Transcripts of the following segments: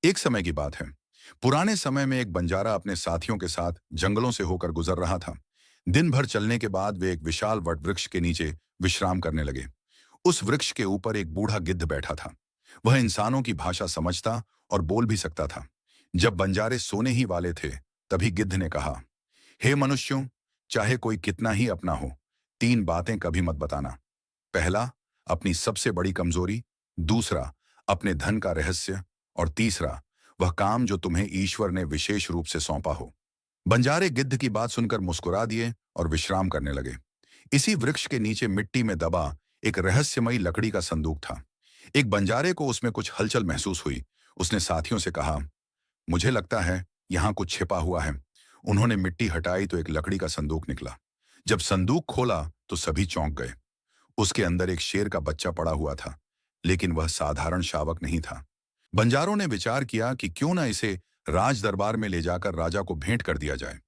एक समय की बात है। पुराने समय में एक बंजारा अपने साथियों के साथ जंगलों से होकर गुजर रहा था। दिन भर चलने के बाद वे एक विशाल वट वृक्ष के नीचे विश्राम करने लगे। उस वृक्ष के ऊपर एक बूढ़ा गिद्ध बैठा था। वह इंसानों की भाषा समझता और बोल भी सकता था। जब बंजारे सोने ही वाले थे, तभी गिद्ध ने कहा, हे मनुष्यों, चाहे कोई कितना ही अपना हो, तीन बातें कभी मत बताना। पहला, अपनी सबसे बड़ी कमजोरी। दूसरा, अपने धन का रहस्य। और तीसरा, वह काम जो तुम्हें ईश्वर ने विशेष रूप से सौंपा हो। बंजारे गिद्ध की बात सुनकर मुस्कुरा दिए और विश्राम करने लगे। इसी वृक्ष के नीचे मिट्टी में दबा एक रहस्यमयी लकड़ी का संदूक था। एक बंजारे को उसमें कुछ हलचल महसूस हुई। उसने साथियों से कहा, मुझे लगता है यहाँ कुछ छिपा हुआ है। उन्होंने मिट्टी हटाई तो एक लकड़ी का संदूक निकला। जब संदूक खोला तो सभी चौंक गए। उसके अंदर एक शेर का बच्चा पड़ा हुआ था, लेकिन वह साधारण शावक नहीं था। बंजारों ने विचार किया कि क्यों न इसे राज दरबार में ले जाकर राजा को भेंट कर दिया जाए।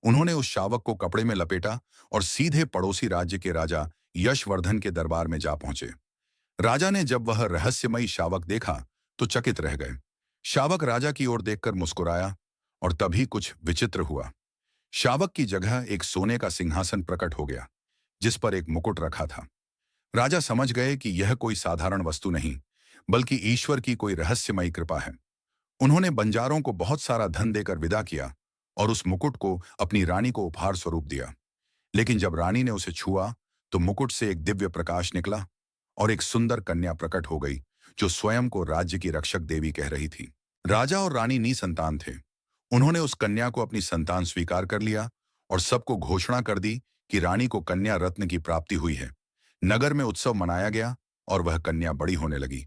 उन्होंने उस शावक को कपड़े में लपेटा और सीधे पड़ोसी राज्य के राजा यशवर्धन के दरबार में जा पहुंचे। राजा ने जब वह रहस्यमयी शावक देखा तो चकित रह गए। शावक राजा की ओर देखकर मुस्कुराया और तभी कुछ विचित्र हुआ। शावक की जगह एक सोने का सिंहासन प्रकट हो गया, जिस पर एक मुकुट रखा था। राजा समझ गए कि यह कोई साधारण वस्तु नहीं, बल्कि ईश्वर की कोई रहस्यमयी कृपा है। उन्होंने बंजारों को बहुत सारा धन देकर विदा किया और उस मुकुट को अपनी रानी को उपहार स्वरूप दिया। लेकिन जब रानी ने उसे छुआ तो मुकुट से एक दिव्य प्रकाश निकला और एक सुंदर कन्या प्रकट हो गई, जो स्वयं को राज्य की रक्षक देवी कह रही थी। राजा और रानी निसंतान थे। उन्होंने उस कन्या को अपनी संतान स्वीकार कर लिया और सबको घोषणा कर दी कि रानी को कन्या रत्न की प्राप्ति हुई है। नगर में उत्सव मनाया गया और वह कन्या बड़ी होने लगी।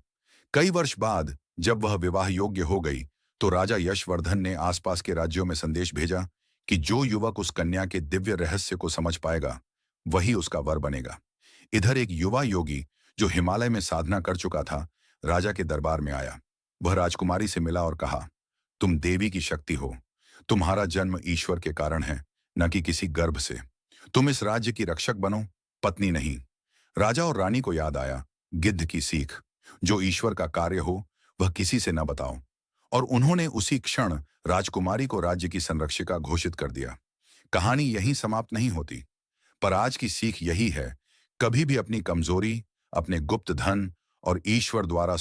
कई वर्ष बाद जब वह विवाह योग्य हो गई, तो राजा यशवर्धन ने आसपास के राज्यों में संदेश भेजा कि जो युवक उस कन्या के दिव्य रहस्य को समझ पाएगा, वही उसका वर बनेगा। इधर एक युवा योगी जो हिमालय में साधना कर चुका था, राजा के दरबार में आया। वह राजकुमारी से मिला और कहा, तुम देवी की शक्ति हो। तुम्हारा जन्म ईश्वर के कारण है, न कि किसी गर्भ से। तुम इस राज्य की रक्षक बनो, पत्नी नहीं। राजा और रानी को याद आया गिद्ध की सीख, जो ईश्वर का कार्य हो वह किसी से न बताओ। और उन्होंने उसी क्षण राजकुमारी को राज्य की संरक्षिका घोषित कर दिया। कहानी यहीं समाप्त नहीं होती, पर आज की सीख यही है, कभी भी अपनी कमजोरी, अपने गुप्त धन और ईश्वर द्वारा